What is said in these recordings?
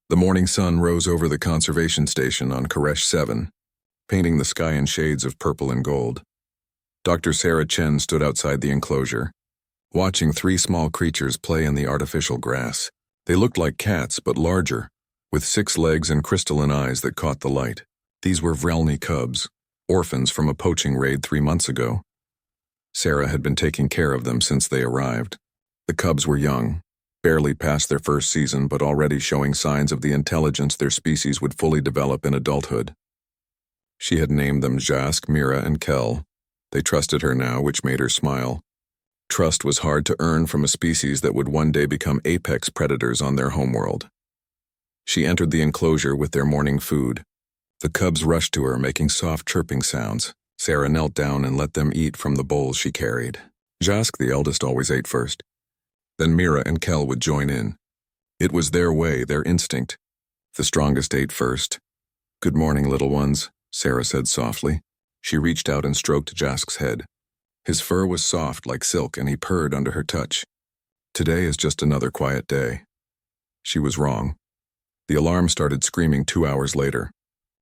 The morning sun rose over the conservation station on Koresh 7, painting the sky in shades of purple and gold. Dr. Sarah Chen stood outside the enclosure, watching three small creatures play in the artificial grass. They looked like cats, but larger, with 6 legs and crystalline eyes that caught the light. These were Vrelny cubs, orphans from a poaching raid 3 months ago. Sarah had been taking care of them since they arrived. The cubs were young, barely past their first season, but already showing signs of the intelligence their species would fully develop in adulthood. She had named them Jask, Mira, and Kel. They trusted her now, which made her smile. Trust was hard to earn from a species that would one day become apex predators on their homeworld. She entered the enclosure with their morning food. The cubs rushed to her, making soft chirping sounds. Sarah knelt down and let them eat from the bowls she carried. Jask, the eldest, always ate first. Then Mira and Kel would join in. It was their way, their instinct. The strongest ate first. "Good morning, little ones," Sarah said softly. She reached out and stroked Jask's head. His fur was soft like silk, and he purred under her touch. Today is just another quiet day. She was wrong. The alarm started screaming 2 hours later.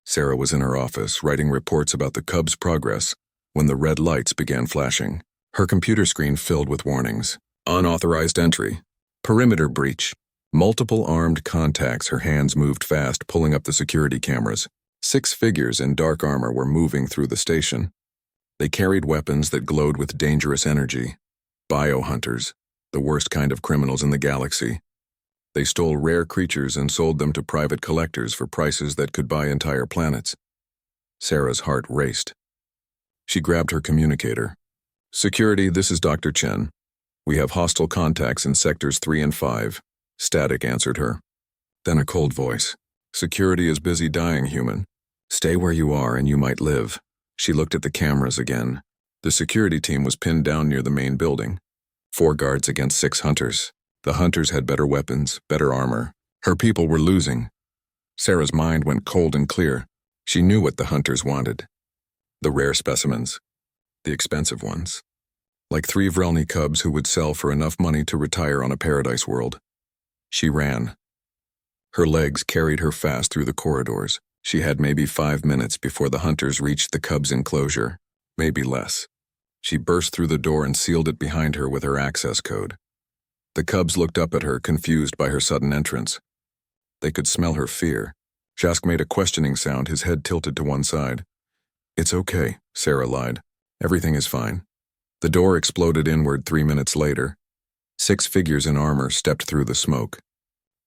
Sarah was in her office, writing reports about the cubs' progress, when the red lights began flashing. Her computer screen filled with warnings. Unauthorized entry. Perimeter breach. Multiple armed contacts. Her hands moved fast, pulling up the security cameras. 6 figures in dark armor were moving through the station. They carried weapons that glowed with dangerous energy. Biohunters, the worst kind of criminals in the galaxy. They stole rare creatures and sold them to private collectors for prices that could buy entire planets. Sarah's heart raced. She grabbed her communicator. "Security, this is Dr. Chen. We have hostile contacts in sectors 3 and 5. Static answered her. Then a cold voice. "Security is busy dying, human. Stay where you are and you might live." She looked at the cameras again. The security team was pinned down near the main building. 4 guards against 6 hunters. The hunters had better weapons, better armor. Her people were losing. Sarah's mind went cold and clear. She knew what the hunters wanted. The rare specimens. The expensive ones. Like 3 Vrelny cubs who would sell for enough money to retire on a paradise world. She ran. Her legs carried her fast through the corridors. She had maybe 5 minutes before the hunters reached the cubs' enclosure, maybe less. She burst through the door and sealed it behind her with her access code. The cubs looked up at her, confused by her sudden entrance. They could smell her fear. Jask made a questioning sound, his head tilted to one side. "It's okay," Sarah lied. "Everything is fine." The door exploded inward 3 minutes later. 6 figures in armor stepped through the smoke.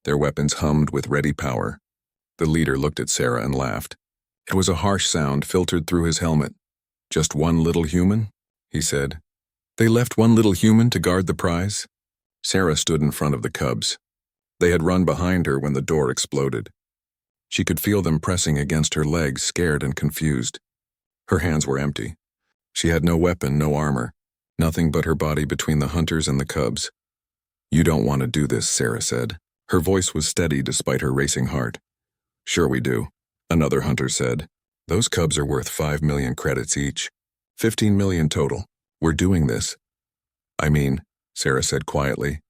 Their weapons hummed with ready power. The leader looked at Sarah and laughed. It was a harsh sound filtered through his helmet. "Just one little human?" he said. "They left one little human to guard the prize?" Sarah stood in front of the cubs. They had run behind her when the door exploded. She could feel them pressing against her legs, scared and confused. Her hands were empty. She had no weapon, no armor, nothing but her body between the hunters and the cubs. "You don't want to do this," Sarah said. Her voice was steady despite her racing heart. "Sure we do," another hunter said. "Those cubs are worth 5 million credits each. 15 million total. We're doing this." "I mean," Sarah said quietly,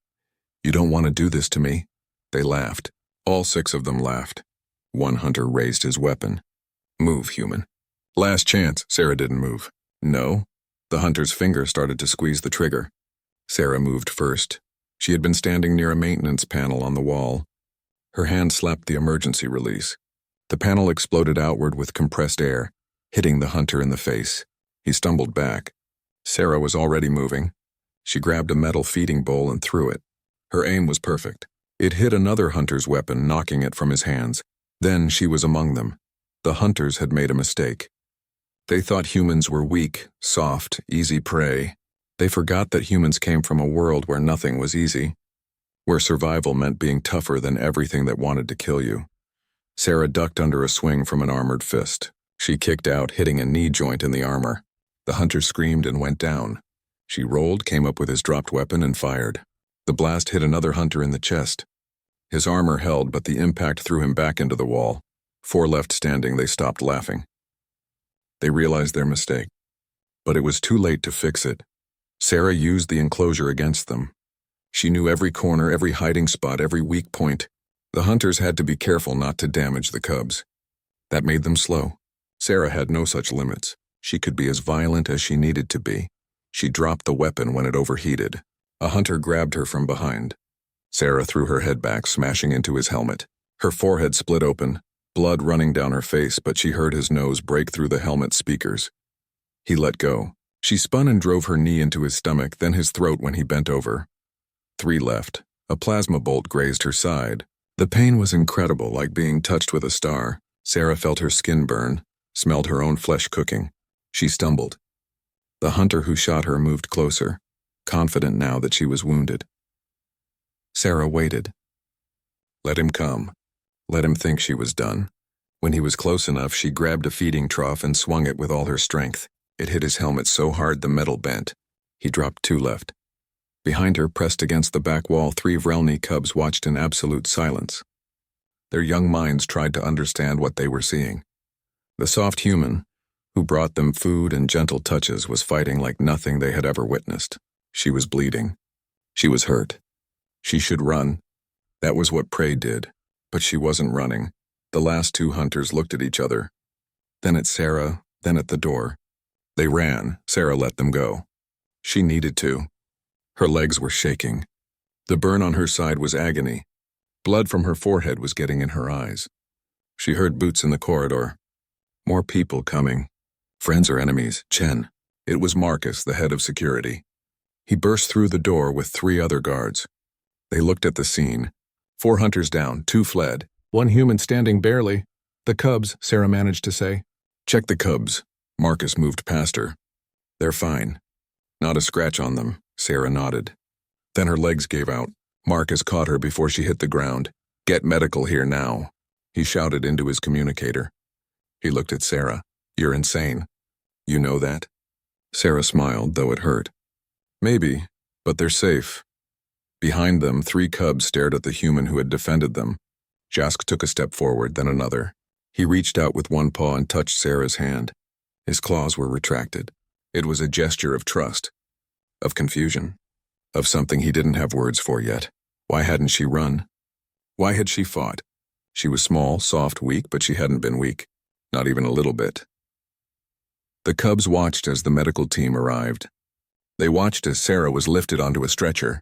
"you don't want to do this to me?" They laughed. All 6 of them laughed. One hunter raised his weapon. "Move, human." "Last chance." Sarah didn't move. "No." The hunter's finger started to squeeze the trigger. Sarah moved first. She had been standing near a maintenance panel on the wall. Her hand slapped the emergency release. The panel exploded outward with compressed air, hitting the hunter in the face. He stumbled back. Sarah was already moving. She grabbed a metal feeding bowl and threw it. Her aim was perfect. It hit another hunter's weapon, knocking it from his hands. Then she was among them. The hunters had made a mistake. They thought humans were weak, soft, easy prey. They forgot that humans came from a world where nothing was easy, where survival meant being tougher than everything that wanted to kill you. Sarah ducked under a swing from an armored fist. She kicked out, hitting a knee joint in the armor. The hunter screamed and went down. She rolled, came up with his dropped weapon, and fired. The blast hit another hunter in the chest. His armor held, but the impact threw him back into the wall. 4 left standing, they stopped laughing. They realized their mistake. But it was too late to fix it. Sarah used the enclosure against them. She knew every corner, every hiding spot, every weak point. The hunters had to be careful not to damage the cubs. That made them slow. Sarah had no such limits. She could be as violent as she needed to be. She dropped the weapon when it overheated. A hunter grabbed her from behind. Sarah threw her head back, smashing into his helmet. Her forehead split open, blood running down her face, but she heard his nose break through the helmet speakers. He let go. She spun and drove her knee into his stomach, then his throat when he bent over. 3 left. A plasma bolt grazed her side. The pain was incredible, like being touched with a star. Sarah felt her skin burn, smelled her own flesh cooking. She stumbled. The hunter who shot her moved closer, confident now that she was wounded. Sarah waited. Let him come. Let him think she was done. When he was close enough, she grabbed a feeding trough and swung it with all her strength. It hit his helmet so hard the metal bent. He dropped 2 left. Behind her, pressed against the back wall, 3 Vrelny cubs watched in absolute silence. Their young minds tried to understand what they were seeing. The soft human, who brought them food and gentle touches, was fighting like nothing they had ever witnessed. She was bleeding. She was hurt. She should run. That was what prey did. But she wasn't running. The last 2 hunters looked at each other. Then at Sarah, then at the door. They ran. Sarah let them go. She needed to. Her legs were shaking. The burn on her side was agony. Blood from her forehead was getting in her eyes. She heard boots in the corridor. More people coming. Friends or enemies? Chen. It was Marcus, the head of security. He burst through the door with 3 other guards. They looked at the scene. 4 hunters down, 2 fled. 1 human standing barely. The cubs, Sarah managed to say. Check the cubs. Marcus moved past her. They're fine. Not a scratch on them. Sarah nodded. Then her legs gave out. Marcus caught her before she hit the ground. Get medical here now. He shouted into his communicator. He looked at Sarah. You're insane. You know that? Sarah smiled, though it hurt. Maybe, but they're safe. Behind them, 3 cubs stared at the human who had defended them. Jask took a step forward, then another. He reached out with 1 paw and touched Sarah's hand. His claws were retracted. It was a gesture of trust, of confusion, of something he didn't have words for yet. Why hadn't she run? Why had she fought? She was small, soft, weak, but she hadn't been weak. Not even a little bit. The cubs watched as the medical team arrived. They watched as Sarah was lifted onto a stretcher.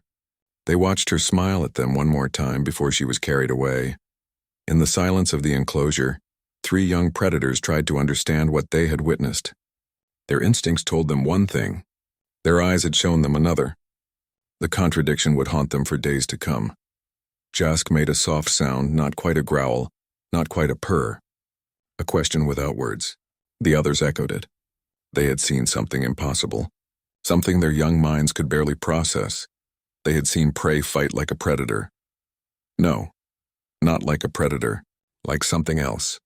They watched her smile at them one more time before she was carried away. In the silence of the enclosure, 3 young predators tried to understand what they had witnessed. Their instincts told them one thing. Their eyes had shown them another. The contradiction would haunt them for days to come. Jask made a soft sound, not quite a growl, not quite a purr. A question without words. The others echoed it. They had seen something impossible. Something their young minds could barely process. They had seen prey fight like a predator. No, not like a predator. Like something else.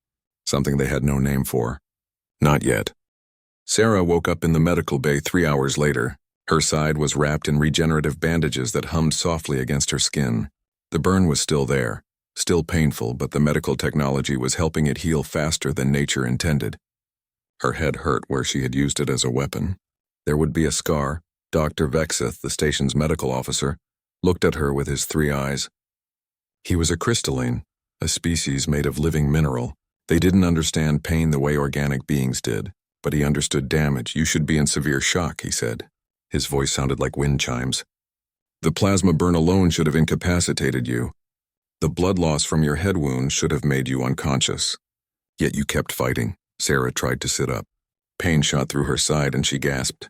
Something they had no name for. Not yet. Sarah woke up in the medical bay 3 hours later. Her side was wrapped in regenerative bandages that hummed softly against her skin. The burn was still there, still painful, but the medical technology was helping it heal faster than nature intended. Her head hurt where she had used it as a weapon. There would be a scar. Dr. Vexeth, the station's medical officer, looked at her with his 3 eyes. He was a crystalline, a species made of living mineral. They didn't understand pain the way organic beings did, but he understood damage. You should be in severe shock, he said. His voice sounded like wind chimes. The plasma burn alone should have incapacitated you. The blood loss from your head wound should have made you unconscious. Yet you kept fighting. Sarah tried to sit up. Pain shot through her side and she gasped.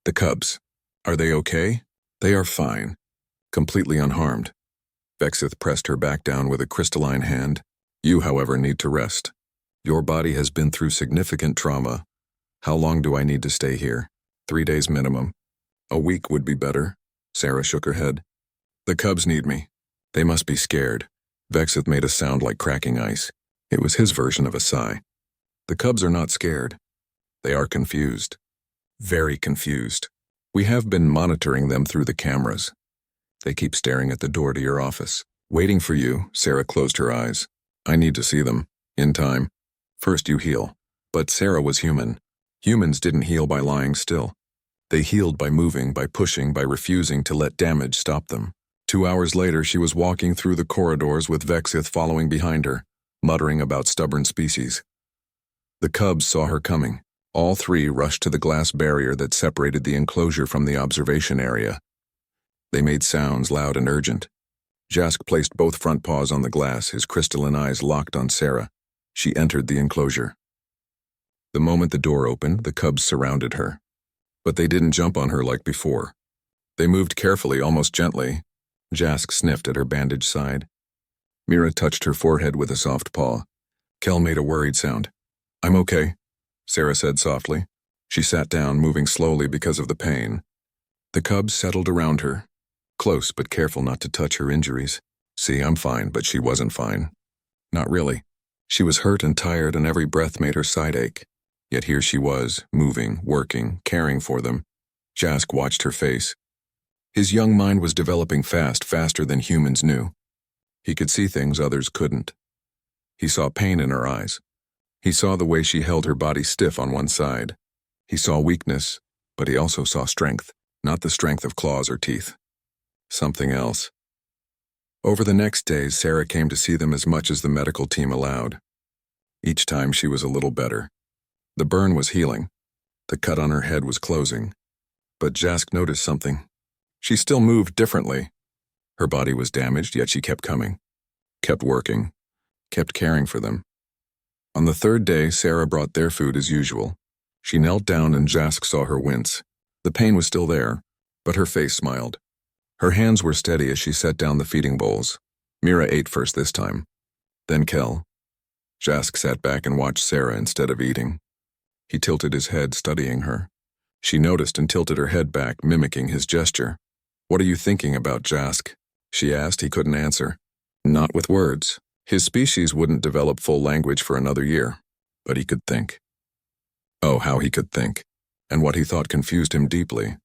The cubs. Are they okay? They are fine. Completely unharmed. Vexeth pressed her back down with a crystalline hand. You, however, need to rest. Your body has been through significant trauma. How long do I need to stay here? 3 days minimum. A week would be better. Sarah shook her head. The cubs need me. They must be scared. Vexeth made a sound like cracking ice. It was his version of a sigh. The cubs are not scared. They are confused. Very confused. We have been monitoring them through the cameras. They keep staring at the door to your office. Waiting for you, Sarah closed her eyes. I need to see them. In time. First you heal. But Sarah was human. Humans didn't heal by lying still. They healed by moving, by pushing, by refusing to let damage stop them. 2 hours later, she was walking through the corridors with Vexith following behind her, muttering about stubborn species. The cubs saw her coming. All three rushed to the glass barrier that separated the enclosure from the observation area. They made sounds loud and urgent. Jask placed both front paws on the glass, his crystalline eyes locked on Sarah. She entered the enclosure. The moment the door opened, the cubs surrounded her. But they didn't jump on her like before. They moved carefully, almost gently. Jask sniffed at her bandaged side. Mira touched her forehead with a soft paw. Kel made a worried sound. "I'm okay," Sarah said softly. She sat down, moving slowly because of the pain. The cubs settled around her, close but careful not to touch her injuries. "See, I'm fine," but she wasn't fine. Not really. She was hurt and tired, and every breath made her side ache. Yet here she was, moving, working, caring for them. Jask watched her face. His young mind was developing fast, faster than humans knew. He could see things others couldn't. He saw pain in her eyes. He saw the way she held her body stiff on one side. He saw weakness, but he also saw strength, not the strength of claws or teeth. Something else. Over the next days, Sarah came to see them as much as the medical team allowed. Each time she was a little better. The burn was healing. The cut on her head was closing. But Jask noticed something. She still moved differently. Her body was damaged, yet she kept coming. Kept working. Kept caring for them. On the third day, Sarah brought their food as usual. She knelt down and Jask saw her wince. The pain was still there, but her face smiled. Her hands were steady as she set down the feeding bowls. Mira ate first this time. Then Kel. Jask sat back and watched Sarah instead of eating. He tilted his head, studying her. She noticed and tilted her head back, mimicking his gesture. "What are you thinking about, Jask?" she asked. He couldn't answer. Not with words. His species wouldn't develop full language for another year, but he could think. Oh, how he could think. And what he thought confused him deeply.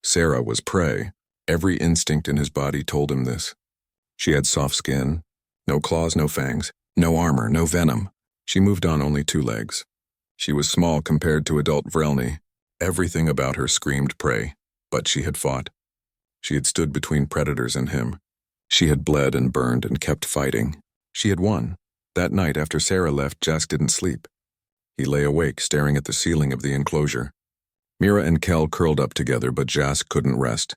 Sarah was prey. Every instinct in his body told him this. She had soft skin, no claws, no fangs, no armor, no venom. She moved on only 2 legs. She was small compared to adult Vrelny. Everything about her screamed prey, but she had fought. She had stood between predators and him. She had bled and burned and kept fighting. She had won. That night after Sarah left, Jask didn't sleep. He lay awake, staring at the ceiling of the enclosure. Mira and Kel curled up together, but Jask couldn't rest.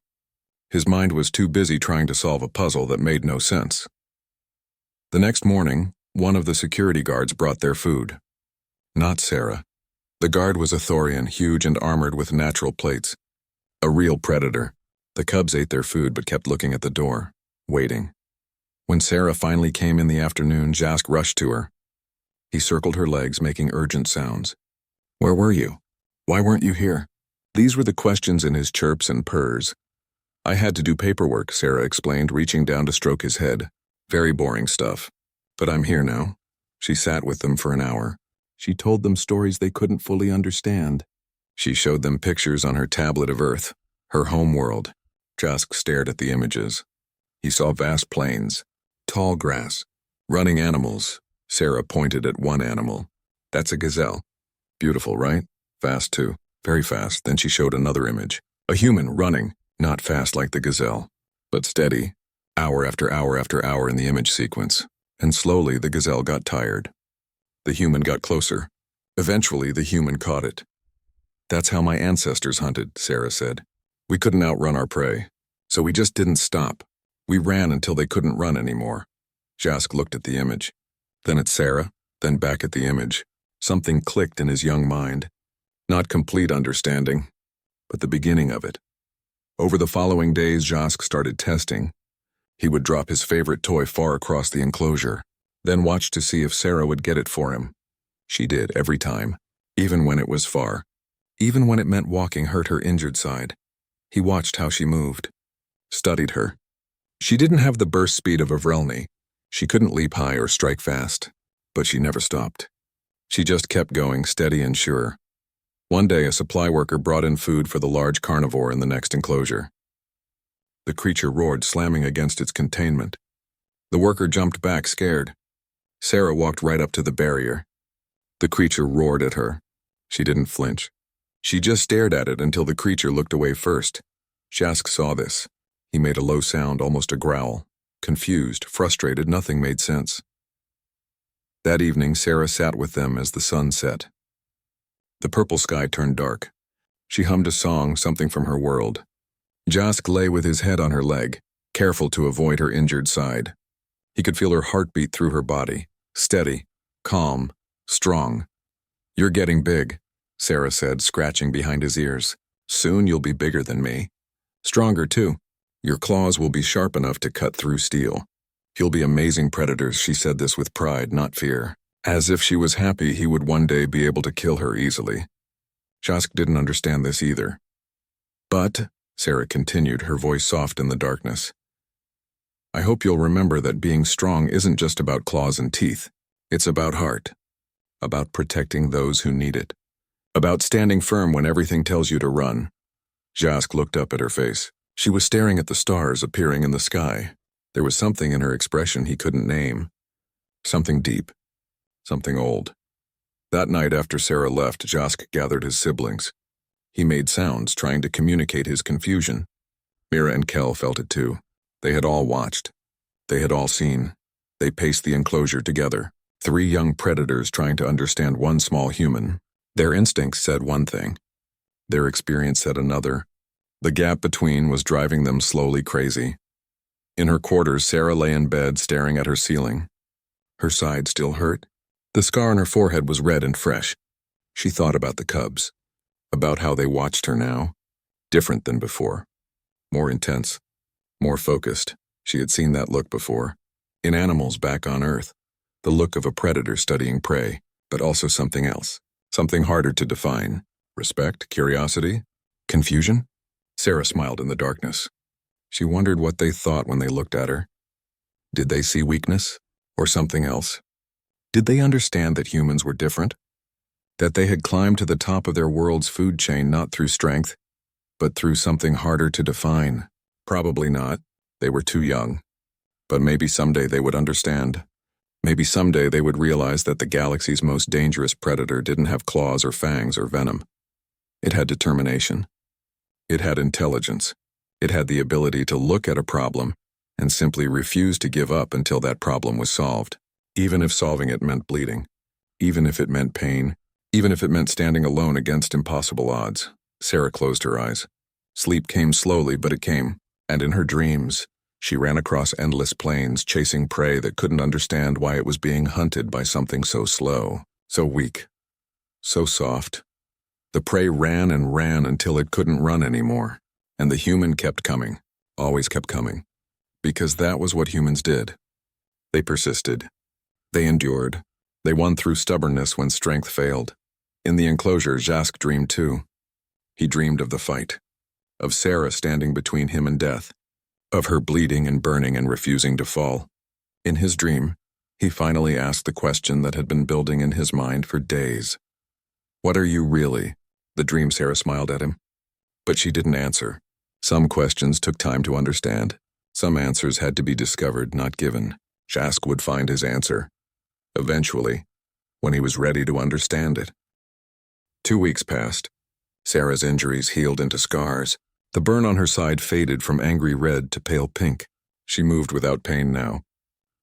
His mind was too busy trying to solve a puzzle that made no sense. The next morning, one of the security guards brought their food. Not Sarah. The guard was a Thorian, huge and armored with natural plates. A real predator. The cubs ate their food but kept looking at the door, waiting. When Sarah finally came in the afternoon, Jask rushed to her. He circled her legs, making urgent sounds. "Where were you? Why weren't you here?" These were the questions in his chirps and purrs. "I had to do paperwork," Sarah explained, reaching down to stroke his head. "Very boring stuff. But I'm here now." She sat with them for an hour. She told them stories they couldn't fully understand. She showed them pictures on her tablet of Earth, her home world. Jask stared at the images. He saw vast plains, tall grass, running animals. Sarah pointed at one animal. "That's a gazelle. Beautiful, right? Fast too. Very fast." Then she showed another image. A human running, not fast like the gazelle, but steady, hour after hour after hour in the image sequence. And slowly the gazelle got tired. The human got closer. Eventually the human caught it. "That's how my ancestors hunted," Sarah said. "We couldn't outrun our prey, so we just didn't stop. We ran until they couldn't run anymore." Jask looked at the image, then at Sarah, then back at the image. Something clicked in his young mind. Not complete understanding, but the beginning of it. Over the following days, Jask started testing. He would drop his favorite toy far across the enclosure, then watch to see if Sarah would get it for him. She did, every time, even when it was far, even when it meant walking hurt her injured side. He watched how she moved, studied her. She didn't have the burst speed of a Vrelny. She couldn't leap high or strike fast, but she never stopped. She just kept going, steady and sure. One day, a supply worker brought in food for the large carnivore in the next enclosure. The creature roared, slamming against its containment. The worker jumped back, scared. Sarah walked right up to the barrier. The creature roared at her. She didn't flinch. She just stared at it until the creature looked away first. Jask saw this. He made a low sound, almost a growl. Confused, frustrated, nothing made sense. That evening, Sarah sat with them as the sun set. The purple sky turned dark. She hummed a song, something from her world. Jask lay with his head on her leg, careful to avoid her injured side. He could feel her heartbeat through her body, steady, calm, strong. "You're getting big," Sarah said, scratching behind his ears. "Soon you'll be bigger than me. Stronger, too. Your claws will be sharp enough to cut through steel. You'll be amazing predators." She said this with pride, not fear, as if she was happy he would one day be able to kill her easily. Jask didn't understand this either. "But," Sarah continued, her voice soft in the darkness, "I hope you'll remember that being strong isn't just about claws and teeth. It's about heart. About protecting those who need it. About standing firm when everything tells you to run." Jask looked up at her face. She was staring at the stars appearing in the sky. There was something in her expression he couldn't name. Something deep. Something old. That night after Sarah left, Jask gathered his siblings. He made sounds, trying to communicate his confusion. Mira and Kel felt it too. They had all watched. They had all seen. They paced the enclosure together. 3 young predators trying to understand one small human. Their instincts said one thing. Their experience said another. The gap between was driving them slowly crazy. In her quarters, Sarah lay in bed staring at her ceiling. Her side still hurt. The scar on her forehead was red and fresh. She thought about the cubs. About how they watched her now. Different than before. More intense. More focused. She had seen that look before. In animals back on Earth. The look of a predator studying prey, but also something else. Something harder to define. Respect? Curiosity? Confusion? Sarah smiled in the darkness. She wondered what they thought when they looked at her. Did they see weakness? Or something else? Did they understand that humans were different? That they had climbed to the top of their world's food chain not through strength, but through something harder to define? Probably not. They were too young. But maybe someday they would understand. Maybe someday they would realize that the galaxy's most dangerous predator didn't have claws or fangs or venom. It had determination. It had intelligence. It had the ability to look at a problem and simply refuse to give up until that problem was solved, even if solving it meant bleeding, even if it meant pain, even if it meant standing alone against impossible odds. Sarah closed her eyes. Sleep came slowly, but it came, and in her dreams, she ran across endless plains, chasing prey that couldn't understand why it was being hunted by something so slow, so weak, so soft. The prey ran and ran until it couldn't run anymore, and the human kept coming, always kept coming, because that was what humans did. They persisted. They endured. They won through stubbornness when strength failed. In the enclosure, Jask dreamed too. He dreamed of the fight, of Sarah standing between him and death, of her bleeding and burning and refusing to fall. In his dream, he finally asked the question that had been building in his mind for days. "What are you really?" The dream Sarah smiled at him. But she didn't answer. Some questions took time to understand. Some answers had to be discovered, not given. Jask would find his answer. Eventually, when he was ready to understand it. 2 weeks passed. Sarah's injuries healed into scars. The burn on her side faded from angry red to pale pink. She moved without pain now.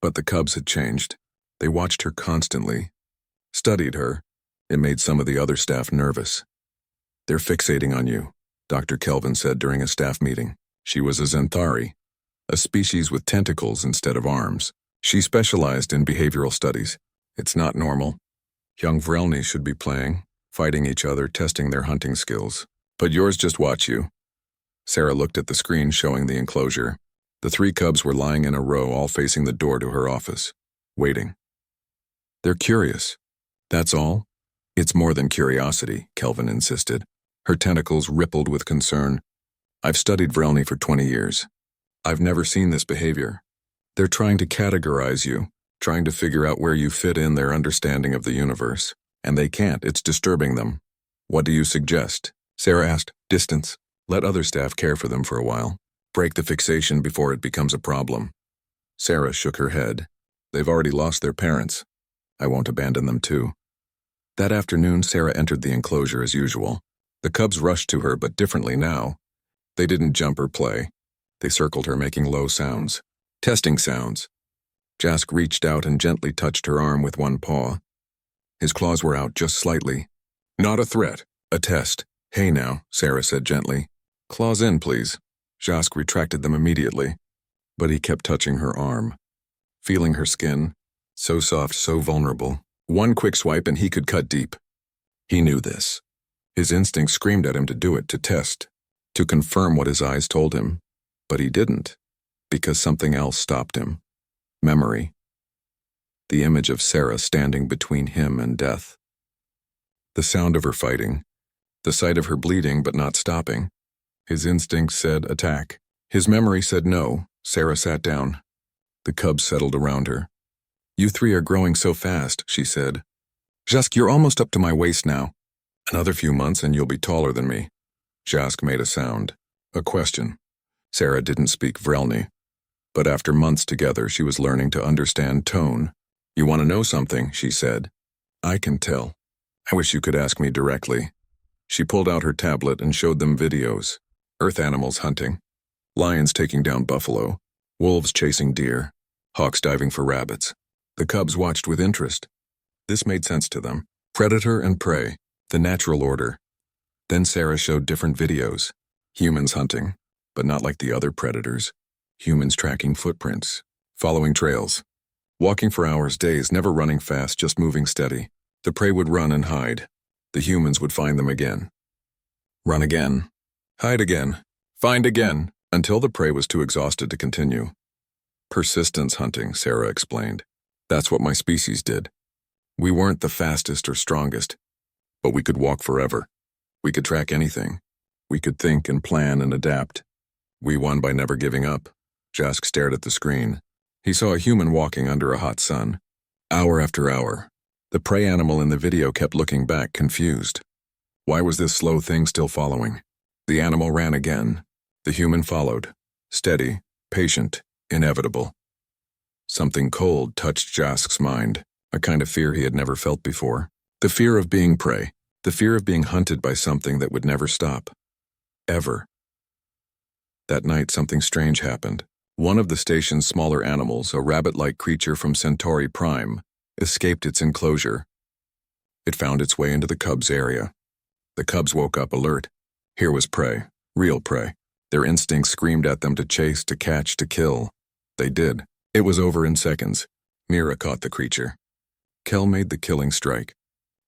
But the cubs had changed. They watched her constantly. Studied her. It made some of the other staff nervous. "They're fixating on you," Dr. Kelvin said during a staff meeting. She was a Xanthari, a species with tentacles instead of arms. She specialized in behavioral studies. It's not normal. Young Vrelny should be playing, fighting each other, testing their hunting skills. But yours just watch you. Sarah looked at the screen showing the enclosure. The 3 cubs were lying in a row, all facing the door to her office, waiting. "They're curious. That's all?" "It's more than curiosity," Kelvin insisted. Her tentacles rippled with concern. "I've studied Vrelny for 20 years. I've never seen this behavior. They're trying to categorize you, trying to figure out where you fit in their understanding of the universe. And they can't. It's disturbing them." "What do you suggest?" Sarah asked. "Distance. Let other staff care for them for a while. Break the fixation before it becomes a problem." Sarah shook her head. "They've already lost their parents. I won't abandon them too." That afternoon, Sarah entered the enclosure as usual. The cubs rushed to her, but differently now. They didn't jump or play. They circled her, making low sounds. Testing sounds. Jask reached out and gently touched her arm with one paw. His claws were out just slightly. Not a threat, a test. Hey now, Sarah said gently. Claws in, please. Jask retracted them immediately, but he kept touching her arm, feeling her skin, so soft, so vulnerable. One quick swipe and he could cut deep. He knew this. His instinct screamed at him to do it, to test, to confirm what his eyes told him. But he didn't, because something else stopped him. Memory. The image of Sarah standing between him and death. The sound of her fighting. The sight of her bleeding but not stopping. His instinct said attack. His memory said no. Sarah sat down. The cubs settled around her. You three are growing so fast, she said. Jask, you're almost up to my waist now. Another few months and you'll be taller than me. Jask made a sound. A question. Sarah didn't speak Vrelny. But after months together, she was learning to understand tone. You want to know something, she said. I can tell. I wish you could ask me directly. She pulled out her tablet and showed them videos. Earth animals hunting. Lions taking down buffalo. Wolves chasing deer. Hawks diving for rabbits. The cubs watched with interest. This made sense to them. Predator and prey. The natural order. Then Sarah showed different videos. Humans hunting, but not like the other predators. Humans tracking footprints, following trails. Walking for hours, days, never running fast, just moving steady. The prey would run and hide. The humans would find them again. Run again. Hide again. Find again, until the prey was too exhausted to continue. Persistence hunting, Sarah explained. That's what my species did. We weren't the fastest or strongest, but we could walk forever. We could track anything. We could think and plan and adapt. We won by never giving up. Jask stared at the screen. He saw a human walking under a hot sun. Hour after hour. The prey animal in the video kept looking back, confused. Why was this slow thing still following? The animal ran again. The human followed. Steady, patient, inevitable. Something cold touched Jask's mind, a kind of fear he had never felt before. The fear of being prey. The fear of being hunted by something that would never stop. Ever. That night, something strange happened. One of the station's smaller animals, a rabbit-like creature from Centauri Prime, escaped its enclosure. It found its way into the cubs' area. The cubs woke up alert. Here was prey, real prey. Their instincts screamed at them to chase, to catch, to kill. They did. It was over in seconds. Mira caught the creature. Kel made the killing strike.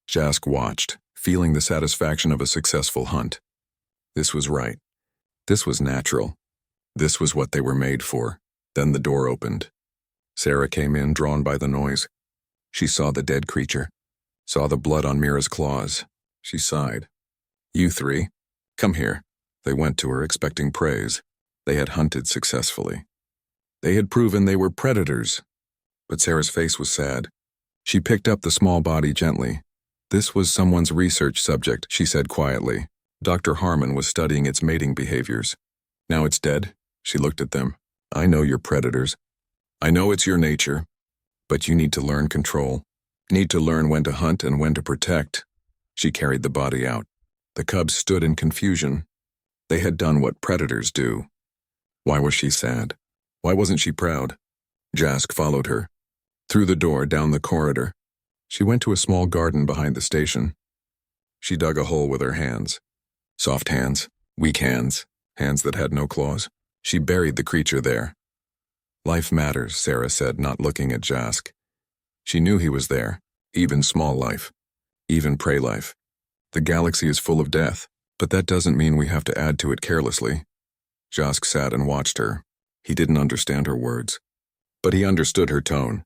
Jask watched, feeling the satisfaction of a successful hunt. This was right. This was natural. This was what they were made for. Then the door opened. Sarah came in, drawn by the noise. She saw the dead creature, saw the blood on Mira's claws. She sighed. You three, come here. They went to her, expecting praise. They had hunted successfully. They had proven they were predators. But Sarah's face was sad. She picked up the small body gently. This was someone's research subject, she said quietly. Dr. Harmon was studying its mating behaviors. Now it's dead. She looked at them. I know you're predators. I know it's your nature. But you need to learn control. Need to learn when to hunt and when to protect. She carried the body out. The cubs stood in confusion. They had done what predators do. Why was she sad? Why wasn't she proud? Jask followed her. Through the door, down the corridor. She went to a small garden behind the station. She dug a hole with her hands. Soft hands, weak hands, hands that had no claws. She buried the creature there. Life matters, Sarah said, not looking at Jask. She knew he was there, even small life, even prey life. The galaxy is full of death, but that doesn't mean we have to add to it carelessly. Jask sat and watched her. He didn't understand her words, but he understood her tone,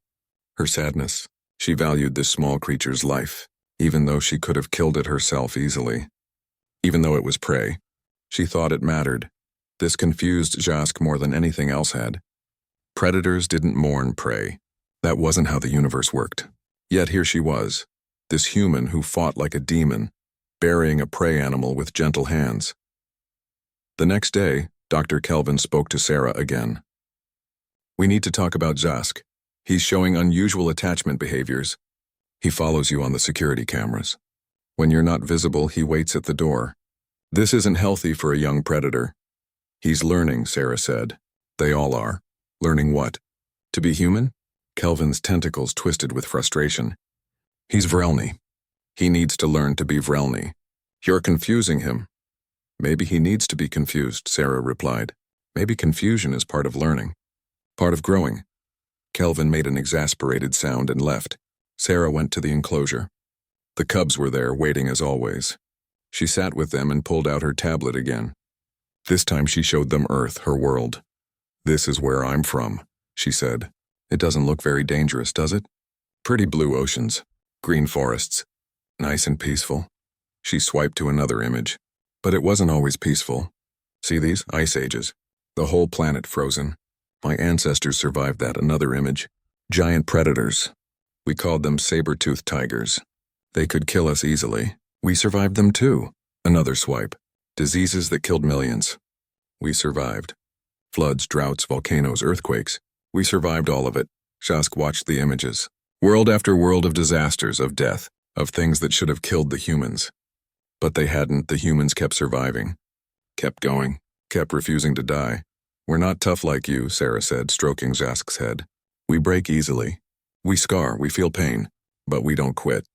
her sadness. She valued this small creature's life, even though she could have killed it herself easily. Even though it was prey, she thought it mattered. This confused Jask more than anything else had. Predators didn't mourn prey. That wasn't how the universe worked. Yet here she was, this human who fought like a demon, burying a prey animal with gentle hands. The next day, Dr. Kelvin spoke to Sarah again. We need to talk about Jask. He's showing unusual attachment behaviors. He follows you on the security cameras. When you're not visible, he waits at the door. This isn't healthy for a young predator. He's learning, Sarah said. They all are. Learning what? To be human? Kelvin's tentacles twisted with frustration. He's Vrelny. He needs to learn to be Vrelny. You're confusing him. Maybe he needs to be confused, Sarah replied. Maybe confusion is part of learning. Part of growing. Kelvin made an exasperated sound and left. Sarah went to the enclosure. The cubs were there, waiting as always. She sat with them and pulled out her tablet again. This time she showed them Earth, her world. This is where I'm from, she said. It doesn't look very dangerous, does it? Pretty blue oceans, green forests, nice and peaceful. She swiped to another image. But it wasn't always peaceful. See these? Ice ages. The whole planet frozen. My ancestors survived that. Another image. Giant predators. We called them saber-toothed tigers. They could kill us easily. We survived them too. Another swipe. Diseases that killed millions. We survived. Floods, droughts, volcanoes, earthquakes. We survived all of it. Jask watched the images. World after world of disasters, of death, of things that should have killed the humans. But they hadn't. The humans kept surviving. Kept going. Kept refusing to die. We're not tough like you, Sarah said, stroking Jask's head. We break easily. We scar, we feel pain. But we don't quit.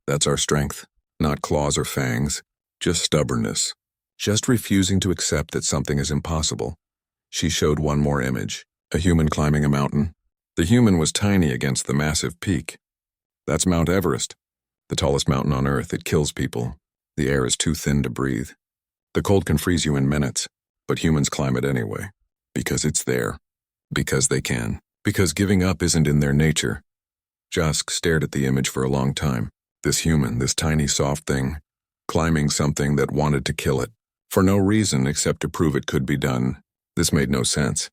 That's our strength. Not claws or fangs. Just stubbornness. Just refusing to accept that something is impossible. She showed one more image. A human climbing a mountain. The human was tiny against the massive peak. That's Mount Everest. The tallest mountain on Earth. It kills people. The air is too thin to breathe. The cold can freeze you in minutes, but humans climb it anyway. Because it's there. Because they can. Because giving up isn't in their nature. Jask stared at the image for a long time. This human, this tiny soft thing, climbing something that wanted to kill it. For no reason except to prove it could be done. This made no sense.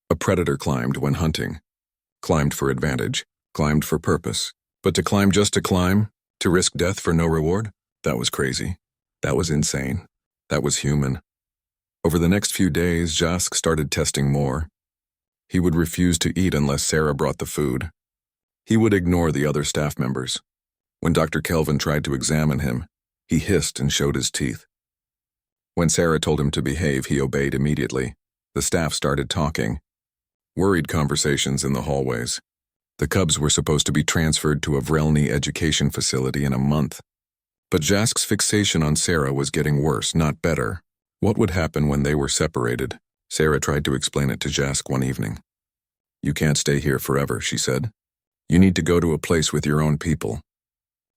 A predator climbed when hunting. Climbed for advantage. Climbed for purpose. But to climb just to climb? To risk death for no reward? That was crazy. That was insane. That was human. Over the next few days, Jask started testing more. He would refuse to eat unless Sarah brought the food. He would ignore the other staff members. When Dr. Kelvin tried to examine him, he hissed and showed his teeth. When Sarah told him to behave, he obeyed immediately. The staff started talking. Worried conversations in the hallways. The cubs were supposed to be transferred to a Vrelny education facility in a month. But Jask's fixation on Sarah was getting worse, not better. What would happen when they were separated? Sarah tried to explain it to Jask one evening. You can't stay here forever, she said. You need to go to a place with your own people.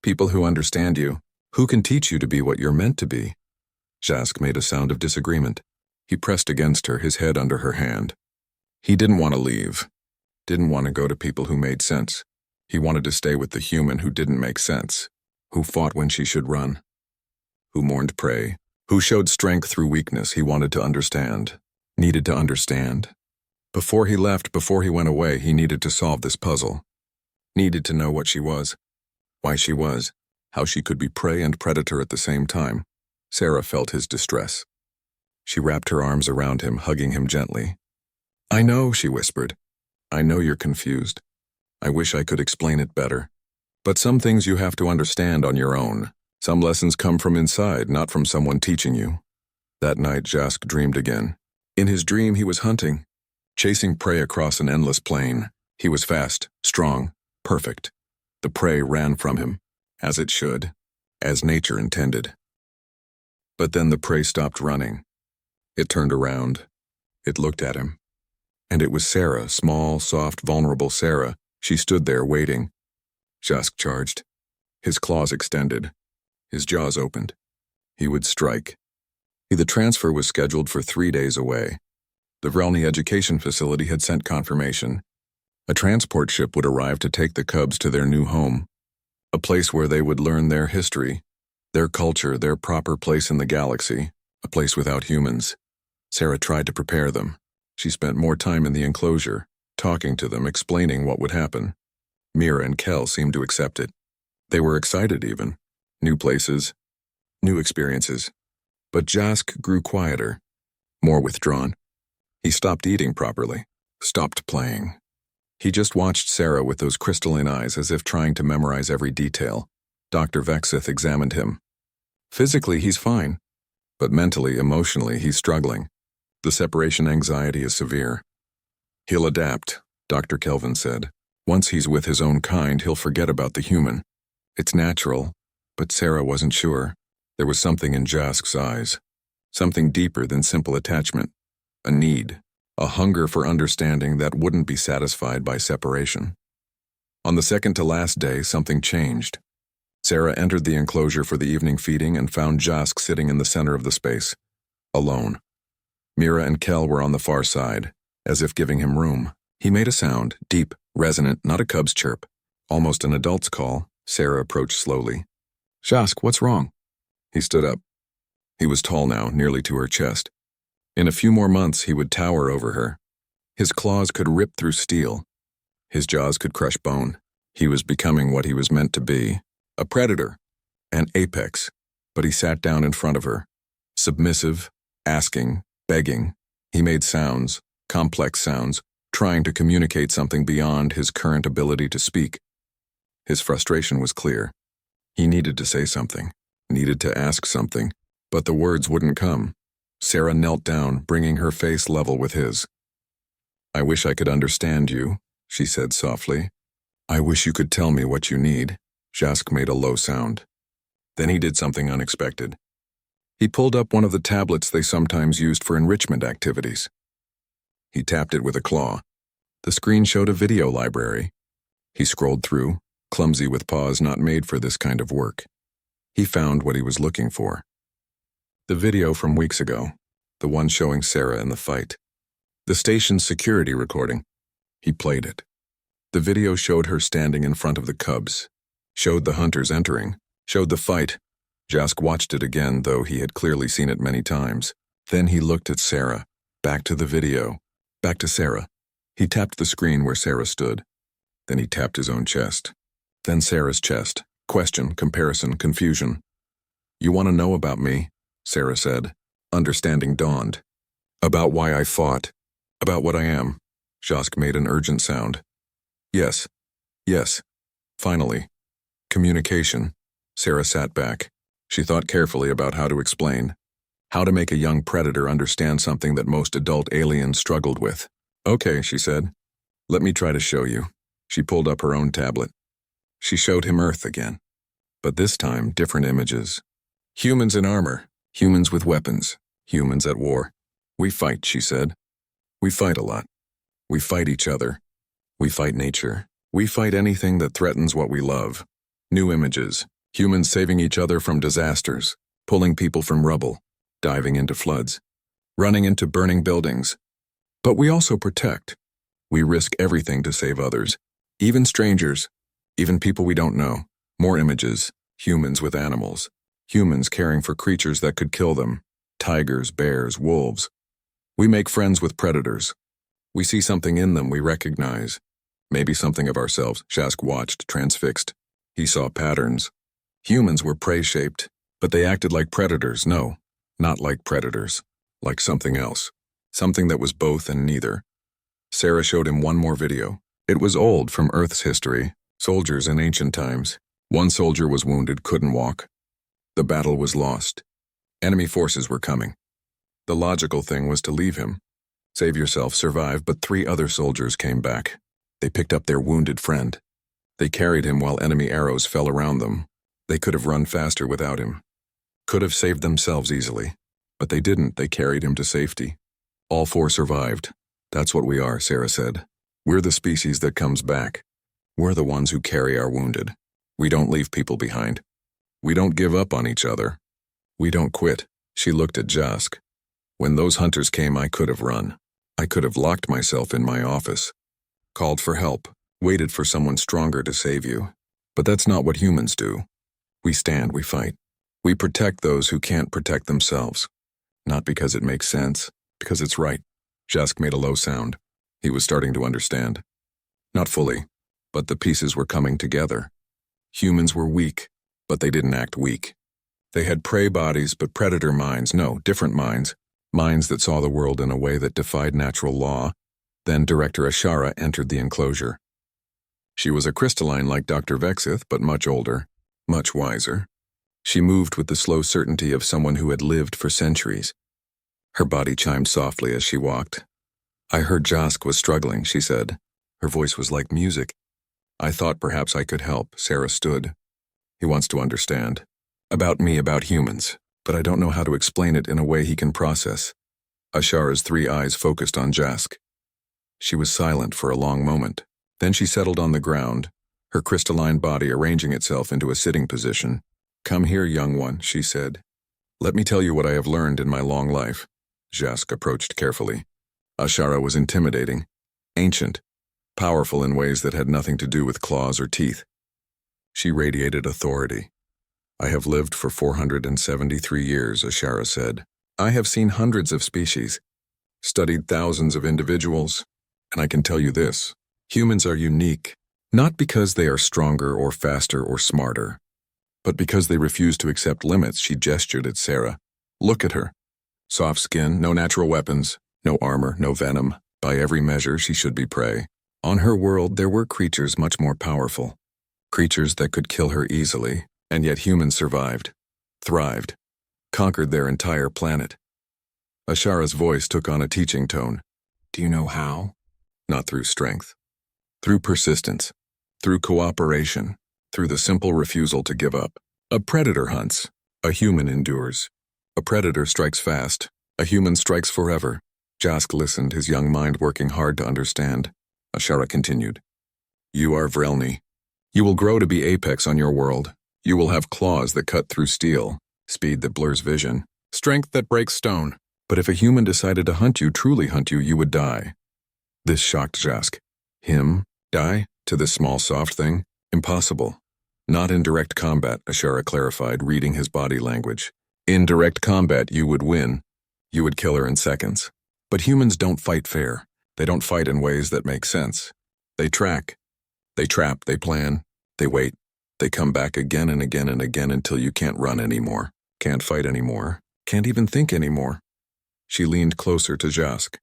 People who understand you, who can teach you to be what you're meant to be. Jask made a sound of disagreement. He pressed against her, his head under her hand. He didn't want to leave. Didn't want to go to people who made sense. He wanted to stay with the human who didn't make sense. Who fought when she should run. Who mourned prey. Who showed strength through weakness. He wanted to understand. Needed to understand. Before he left, before he went away, he needed to solve this puzzle. Needed to know what she was. Why she was. How she could be prey and predator at the same time. Sarah felt his distress. She wrapped her arms around him, hugging him gently. I know, she whispered. I know you're confused. I wish I could explain it better. But some things you have to understand on your own. Some lessons come from inside, not from someone teaching you. That night, Jask dreamed again. In his dream, he was hunting, chasing prey across an endless plain. He was fast, strong, perfect. The prey ran from him, as it should, as nature intended. But then the prey stopped running. It turned around. It looked at him. And it was Sarah, small, soft, vulnerable Sarah. She stood there waiting. Jask charged. His claws extended. His jaws opened. He would strike. The transfer was scheduled for 3 days away. The Vrelny education facility had sent confirmation. A transport ship would arrive to take the cubs to their new home. A place where they would learn their history, their culture, their proper place in the galaxy, a place without humans. Sarah tried to prepare them. She spent more time in the enclosure, talking to them, explaining what would happen. Mira and Kel seemed to accept it. They were excited even. New places, new experiences. But Jask grew quieter, more withdrawn. He stopped eating properly, stopped playing. He just watched Sarah with those crystalline eyes as if trying to memorize every detail. Dr. Vexith examined him. Physically, he's fine. But mentally, emotionally, he's struggling. The separation anxiety is severe. He'll adapt, Dr. Kelvin said. Once he's with his own kind, he'll forget about the human. It's natural, but Sarah wasn't sure. There was something in Jask's eyes. Something deeper than simple attachment. A need. A hunger for understanding that wouldn't be satisfied by separation. On the second to last day, something changed. Sarah entered the enclosure for the evening feeding and found Jask sitting in the center of the space, alone. Mira and Kel were on the far side, as if giving him room. He made a sound, deep, resonant, not a cub's chirp. Almost an adult's call. Sarah approached slowly. Jask, what's wrong? He stood up. He was tall now, nearly to her chest. In a few more months, he would tower over her. His claws could rip through steel. His jaws could crush bone. He was becoming what he was meant to be. A predator. An apex. But he sat down in front of her. Submissive, asking, begging. He made sounds, complex sounds, trying to communicate something beyond his current ability to speak. His frustration was clear. He needed to say something, needed to ask something, but the words wouldn't come. Sarah knelt down, bringing her face level with his. I wish I could understand you, she said softly. I wish you could tell me what you need. Jask made a low sound. Then he did something unexpected. He pulled up one of the tablets they sometimes used for enrichment activities. He tapped it with a claw. The screen showed a video library. He scrolled through, clumsy with paws not made for this kind of work. He found what he was looking for. The video from weeks ago, the one showing Sarah in the fight. The station's security recording. He played it. The video showed her standing in front of the cubs, showed the hunters entering, showed the fight. Jask watched it again, though he had clearly seen it many times. Then he looked at Sarah, back to the video, back to Sarah. He tapped the screen where Sarah stood. Then he tapped his own chest. Then Sarah's chest. Question, comparison, confusion. You want to know about me? Sarah said. Understanding dawned. About why I fought. About what I am. Jask made an urgent sound. Yes. Yes. Finally. Communication. Sarah sat back. She thought carefully about how to explain. How to make a young predator understand something that most adult aliens struggled with. Okay, she said. Let me try to show you. She pulled up her own tablet. She showed him Earth again. But this time, different images. Humans in armor. Humans with weapons. Humans at war. We fight, she said. We fight a lot. We fight each other. We fight nature. We fight anything that threatens what we love. New images. Humans saving each other from disasters. Pulling people from rubble. Diving into floods. Running into burning buildings. But we also protect. We risk everything to save others. Even strangers. Even people we don't know. More images. Humans with animals. Humans caring for creatures that could kill them. Tigers, bears, wolves. We make friends with predators. We see something in them we recognize. Maybe something of ourselves. Jask watched, transfixed. He saw patterns. Humans were prey-shaped, but they acted like predators. No, not like predators. Like something else. Something that was both and neither. Sarah showed him one more video. It was old, from Earth's history. Soldiers in ancient times. One soldier was wounded, couldn't walk. The battle was lost. Enemy forces were coming. The logical thing was to leave him. Save yourself, survive, but 3 other soldiers came back. They picked up their wounded friend. They carried him while enemy arrows fell around them. They could have run faster without him. Could have saved themselves easily. But they didn't, they carried him to safety. All 4 survived. That's what we are, Sarah said. We're the species that comes back. We're the ones who carry our wounded. We don't leave people behind. We don't give up on each other. We don't quit. She looked at Jask. When those hunters came, I could have run. I could have locked myself in my office. Called for help. Waited for someone stronger to save you. But that's not what humans do. We stand, we fight. We protect those who can't protect themselves. Not because it makes sense, because it's right. Jask made a low sound. He was starting to understand. Not fully, but the pieces were coming together. Humans were weak, but they didn't act weak. They had prey bodies, but predator minds. No, different minds. Minds that saw the world in a way that defied natural law. Then Director Ashara entered the enclosure. She was a crystalline like Dr. Vexith, but much older, much wiser. She moved with the slow certainty of someone who had lived for centuries. Her body chimed softly as she walked. I heard Jask was struggling, she said. Her voice was like music. I thought perhaps I could help, Sarah stood. He wants to understand. About me, about humans, but I don't know how to explain it in a way he can process. Ashara's 3 eyes focused on Jask. She was silent for a long moment. Then she settled on the ground, her crystalline body arranging itself into a sitting position. Come here, young one, she said. Let me tell you what I have learned in my long life. Jask approached carefully. Ashara was intimidating, ancient, powerful in ways that had nothing to do with claws or teeth. She radiated authority. I have lived for 473 years, Ashara said. I have seen hundreds of species, studied thousands of individuals, and I can tell you this. Humans are unique, not because they are stronger or faster or smarter, but because they refuse to accept limits. She gestured at Sarah. Look at her. Soft skin, no natural weapons, no armor, no venom. By every measure, she should be prey. On her world, there were creatures much more powerful. Creatures that could kill her easily, and yet humans survived, thrived, conquered their entire planet. Ashara's voice took on a teaching tone. Do you know how? Not through strength. Through persistence. Through cooperation. Through the simple refusal to give up. A predator hunts. A human endures. A predator strikes fast. A human strikes forever. Jask listened, his young mind working hard to understand. Ashara continued. You are Vrelny. You will grow to be apex on your world. You will have claws that cut through steel, speed that blurs vision, strength that breaks stone. But if a human decided to hunt you, truly hunt you, you would die. This shocked Jask. Him? Die? To this small soft thing? Impossible. Not in direct combat, Ashara clarified, reading his body language. In direct combat, you would win. You would kill her in seconds. But humans don't fight fair. They don't fight in ways that make sense. They track. They trap, they plan, they wait. They come back again and again and again until you can't run anymore, can't fight anymore, can't even think anymore. She leaned closer to Jask.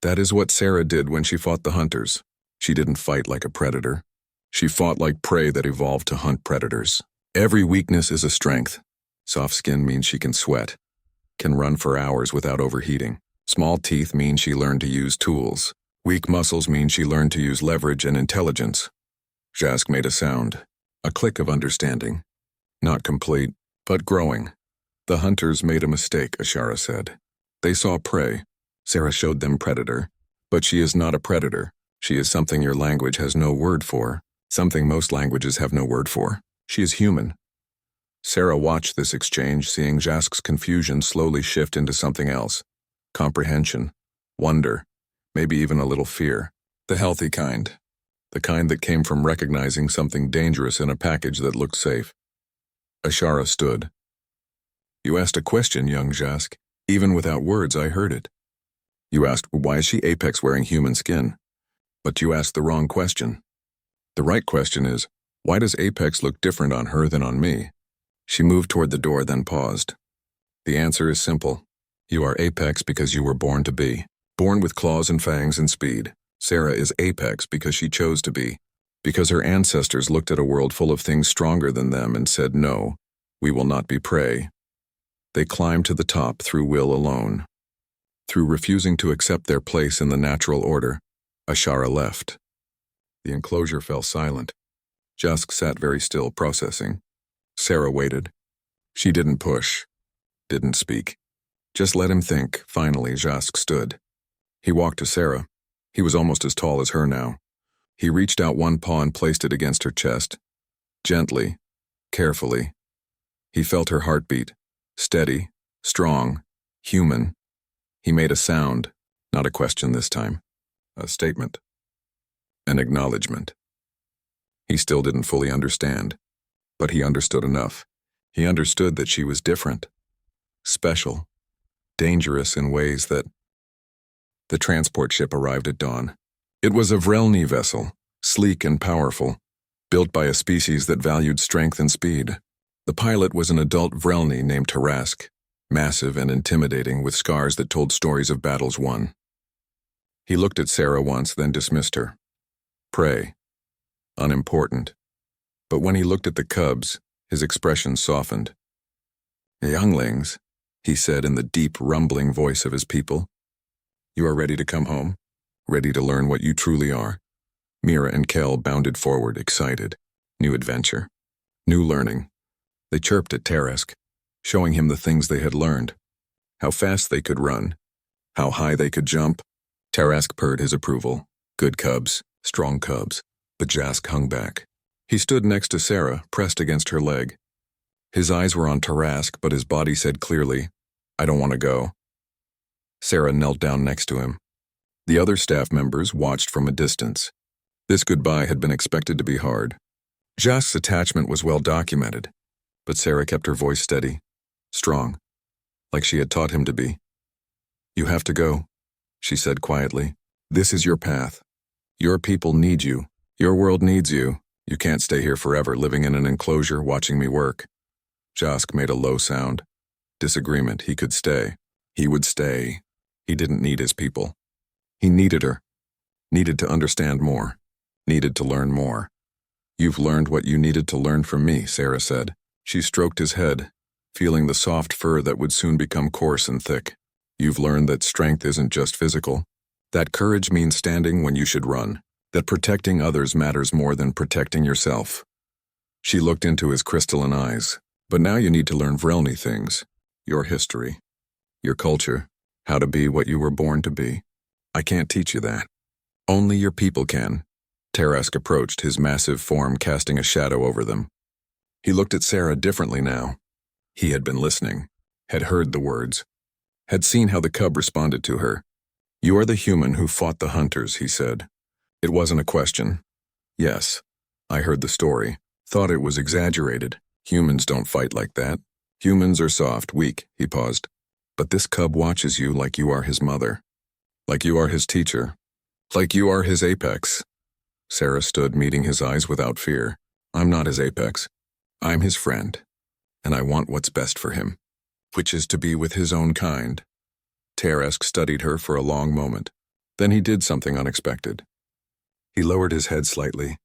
That is what Sarah did when she fought the hunters. She didn't fight like a predator. She fought like prey that evolved to hunt predators. Every weakness is a strength. Soft skin means she can sweat, can run for hours without overheating. Small teeth mean she learned to use tools. Weak muscles mean she learned to use leverage and intelligence. Jask made a sound, a click of understanding. Not complete, but growing. The hunters made a mistake, Ashara said. They saw prey. Sarah showed them predator. But she is not a predator. She is something your language has no word for, something most languages have no word for. She is human. Sarah watched this exchange, seeing Jask's confusion slowly shift into something else. Comprehension, wonder, maybe even a little fear. The healthy kind. The kind that came from recognizing something dangerous in a package that looked safe. Ashara stood. You asked a question, young Jask. Even without words, I heard it. You asked, why is she apex wearing human skin? But you asked the wrong question. The right question is, why does apex look different on her than on me? She moved toward the door, then paused. The answer is simple. You are apex because you were born to be. Born with claws and fangs and speed. Sarah is apex because she chose to be. Because her ancestors looked at a world full of things stronger than them and said, no, we will not be prey. They climbed to the top through will alone. Through refusing to accept their place in the natural order, Ashara left. The enclosure fell silent. Jask sat very still, processing. Sarah waited. She didn't push, didn't speak. Just let him think. Finally, Jask stood. He walked to Sarah. He was almost as tall as her now. He reached out one paw and placed it against her chest. Gently, carefully. He felt her heartbeat. Steady, strong, human. He made a sound, not a question this time. A statement. An acknowledgement. He still didn't fully understand, but he understood enough. He understood that she was different, special, dangerous in ways that... The transport ship arrived at dawn. It was a Vrelny vessel, sleek and powerful, built by a species that valued strength and speed. The pilot was an adult Vrelny named Tarask, massive and intimidating with scars that told stories of battles won. He looked at Sarah once, then dismissed her. Prey. Unimportant. But when he looked at the cubs, his expression softened. Younglings, he said in the deep, rumbling voice of his people. You are ready to come home? Ready to learn what you truly are? Mira and Kel bounded forward, excited. New adventure. New learning. They chirped at Teresk, showing him the things they had learned. How fast they could run. How high they could jump. Teresk purred his approval. Good cubs, strong cubs. But Jask hung back. He stood next to Sarah, pressed against her leg. His eyes were on Tarask, but his body said clearly, I don't want to go. Sarah knelt down next to him. The other staff members watched from a distance. This goodbye had been expected to be hard. Jask's attachment was well documented, but Sarah kept her voice steady, strong, like she had taught him to be. You have to go, she said quietly. This is your path. Your people need you. Your world needs you. You can't stay here forever living in an enclosure watching me work. Jask made a low sound. Disagreement. He could stay. He would stay. He didn't need his people. He needed her. Needed to understand more. Needed to learn more. You've learned what you needed to learn from me, Sarah said. She stroked his head, feeling the soft fur that would soon become coarse and thick. You've learned that strength isn't just physical. That courage means standing when you should run. That protecting others matters more than protecting yourself. She looked into his crystalline eyes. But now you need to learn Vrelny things. Your history. Your culture. How to be what you were born to be. I can't teach you that. Only your people can. Teresk approached, his massive form casting a shadow over them. He looked at Sarah differently now. He had been listening, had heard the words, had seen how the cub responded to her. You are the human who fought the hunters, he said. It wasn't a question. Yes, I heard the story, thought it was exaggerated. Humans don't fight like that. Humans are soft, weak, he paused. But this cub watches you like you are his mother. Like you are his teacher. Like you are his apex. Sarah stood, meeting his eyes without fear. I'm not his apex. I'm his friend. And I want what's best for him. Which is to be with his own kind. Teresk studied her for a long moment. Then he did something unexpected. He lowered his head slightly.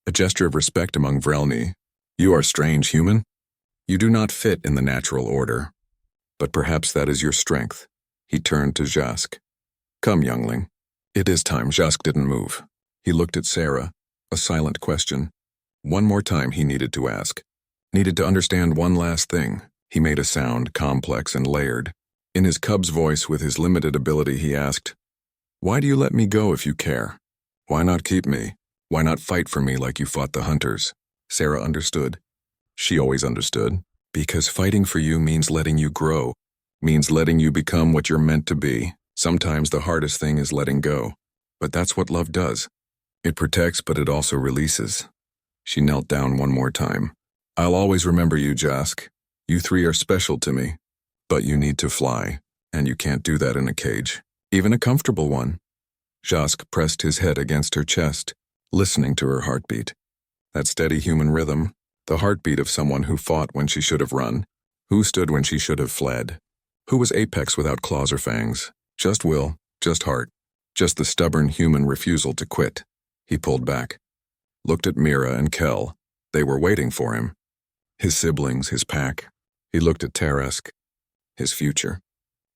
A gesture of respect among Vrelny. You are strange, human. You do not fit in the natural order. But perhaps that is your strength. He turned to Jask. Come, youngling. It is time. Jask didn't move. He looked at Sarah, a silent question. One more time he needed to ask. Needed to understand one last thing. He made a sound, complex and layered. In his cub's voice, with his limited ability, he asked, Why do you let me go if you care? Why not keep me? Why not fight for me like you fought the hunters? Sarah understood. She always understood. Because fighting for you means letting you grow, means letting you become what you're meant to be. Sometimes the hardest thing is letting go. But that's what love does. It protects, but it also releases. She knelt down one more time. I'll always remember you, Jask. You three are special to me. But you need to fly, and you can't do that in a cage. Even a comfortable one. Jask pressed his head against her chest, listening to her heartbeat. That steady human rhythm, the heartbeat of someone who fought when she should have run, who stood when she should have fled, who was apex without claws or fangs, just will, just heart, just the stubborn human refusal to quit. He pulled back, looked at Mira and Kel. They were waiting for him. His siblings, his pack. He looked at Teresk, his future,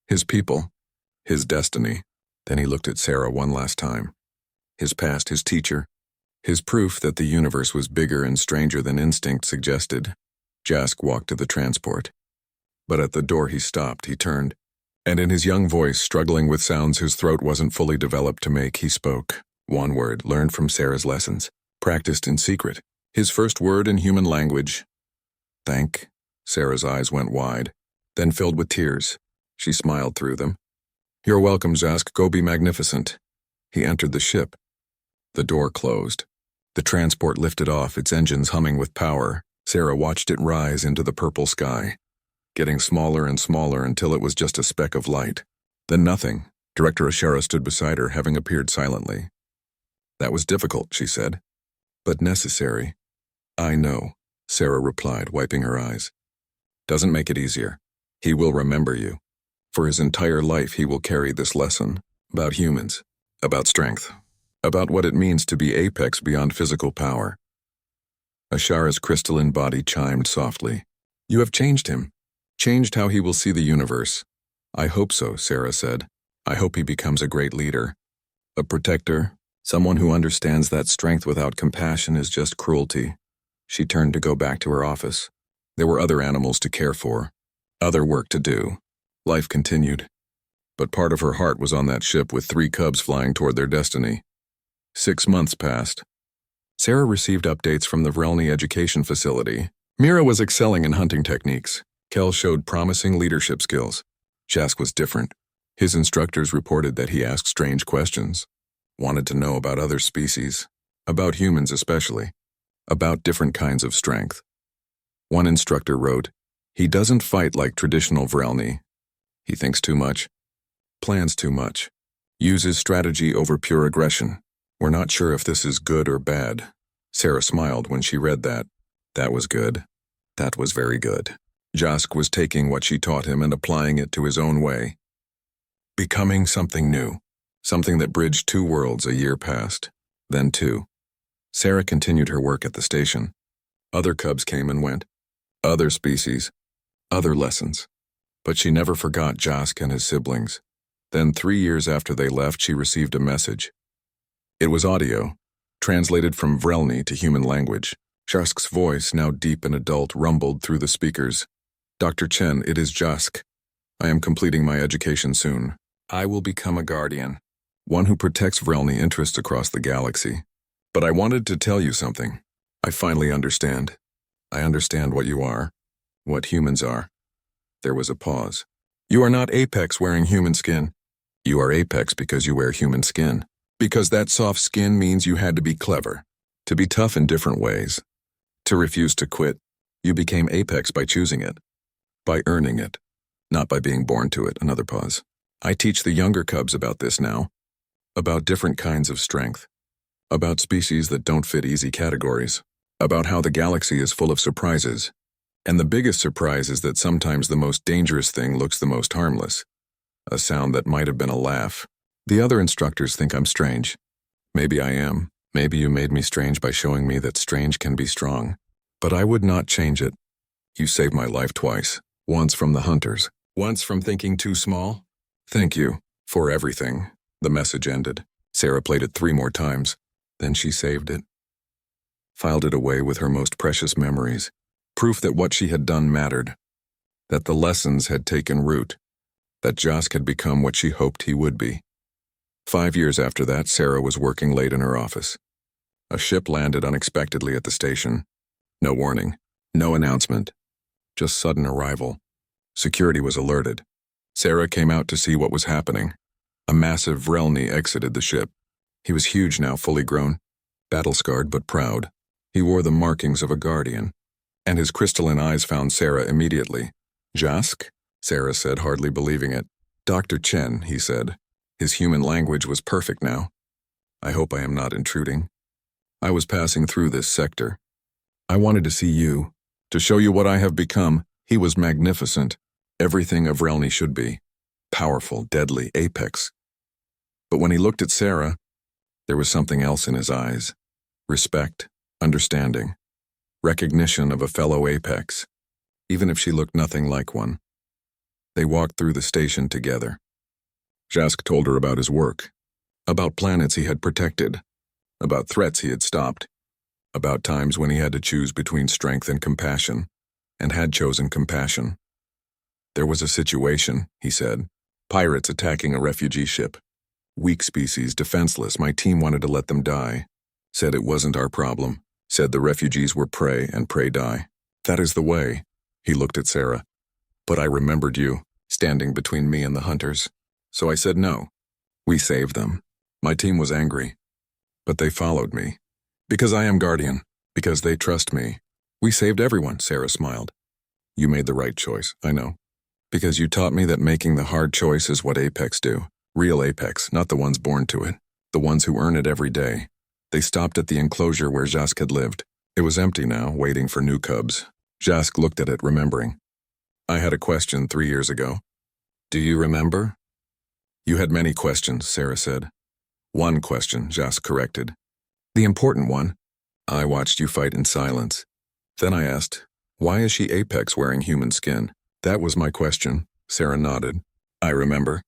his people, his destiny. Then he looked at Sarah one last time. His past, his teacher, his proof that the universe was bigger and stranger than instinct suggested. Jask walked to the transport. But at the door he stopped, he turned, and in his young voice, struggling with sounds his throat wasn't fully developed to make, he spoke. One word, learned from Sarah's lessons, practiced in secret. His first word in human language. Thank. Sarah's eyes went wide, then filled with tears. She smiled through them. You're welcome, Jask. Go be magnificent. He entered the ship. The door closed. The transport lifted off, its engines humming with power. Sarah watched it rise into the purple sky, getting smaller and smaller until it was just a speck of light. Then nothing. Director Ashera stood beside her, having appeared silently. That was difficult, she said, but necessary. I know, Sarah replied, wiping her eyes. Doesn't make it easier. He will remember you. For his entire life he will carry this lesson about humans, about strength, about what it means to be apex beyond physical power. Ashara's crystalline body chimed softly. You have changed him. Changed how he will see the universe. I hope so, Sarah said. I hope he becomes a great leader. A protector, someone who understands that strength without compassion is just cruelty. She turned to go back to her office. There were other animals to care for, other work to do. Life continued. But part of her heart was on that ship with 3 cubs flying toward their destiny. 6 months passed. Sarah received updates from the Vrelny Education Facility. Mira was excelling in hunting techniques. Kel showed promising leadership skills. Jask was different. His instructors reported that he asked strange questions, wanted to know about other species, about humans especially, about different kinds of strength. One instructor wrote, "He doesn't fight like traditional Vrelny. He thinks too much, plans too much, uses strategy over pure aggression. We're not sure if this is good or bad." Sarah smiled when she read that. That was good. That was very good. Jask was taking what she taught him and applying it to his own way. Becoming something new, something that bridged 2 worlds. A year passed, then 2. Sarah continued her work at the station. Other cubs came and went, other species, other lessons. But she never forgot Jask and his siblings. Then 3 years after they left, she received a message. It was audio, translated from Vrelny to human language. Jask's voice, now deep and adult, rumbled through the speakers. "Dr. Chen, it is Jask. I am completing my education soon. I will become a guardian, one who protects Vrelny interests across the galaxy. But I wanted to tell you something. I finally understand. I understand what you are, what humans are." There was a pause. "You are not Apex wearing human skin. You are Apex because you wear human skin. Because that soft skin means you had to be clever, to be tough in different ways, to refuse to quit. You became Apex by choosing it, by earning it, not by being born to it." Another pause. "I teach the younger cubs about this now, about different kinds of strength, about species that don't fit easy categories, about how the galaxy is full of surprises. And the biggest surprise is that sometimes the most dangerous thing looks the most harmless. A sound that might have been a laugh. The other instructors think I'm strange. Maybe I am. Maybe you made me strange by showing me that strange can be strong. But I would not change it. You saved my life twice. Once from the hunters. Once from thinking too small. Thank you for everything." The message ended. Sarah played it 3 more times. Then she saved it. Filed it away with her most precious memories. Proof that what she had done mattered. That the lessons had taken root. That Jask had become what she hoped he would be. 5 years after that, Sarah was working late in her office. A ship landed unexpectedly at the station. No warning. No announcement. Just sudden arrival. Security was alerted. Sarah came out to see what was happening. A massive Vrelny exited the ship. He was huge now, fully grown, battle-scarred but proud. He wore the markings of a guardian, and his crystalline eyes found Sarah immediately. "Jask?" Sarah said, hardly believing it. "Dr. Chen," he said. His human language was perfect now. "I hope I am not intruding. I was passing through this sector. I wanted to see you, to show you what I have become." He was magnificent. Everything a Vrelny should be. Powerful, deadly, Apex. But when he looked at Sarah, there was something else in his eyes. Respect, understanding, recognition of a fellow Apex, even if she looked nothing like one. They walked through the station together. Jask told her about his work, about planets he had protected, about threats he had stopped, about times when he had to choose between strength and compassion, and had chosen compassion. "There was a situation," he said. "Pirates attacking a refugee ship. Weak species, defenseless. My team wanted to let them die. Said it wasn't our problem. Said the refugees were prey and prey die. That is the way." He looked at Sarah. "But I remembered you, standing between me and the hunters. So I said no. We saved them. My team was angry. But they followed me. Because I am guardian. Because they trust me. We saved everyone," Sarah smiled. "You made the right choice, I know. Because you taught me that making the hard choice is what Apex do. Real Apex, not the ones born to it. The ones who earn it every day." They stopped at the enclosure where Jask had lived. It was empty now, waiting for new cubs. Jask looked at it, remembering. "I had a question 3 years ago. Do you remember?" "You had many questions," Sarah said. "One question," Jask corrected. "The important one. I watched you fight in silence. Then I asked, why is she Apex wearing human skin? That was my question, Sarah nodded. I remember.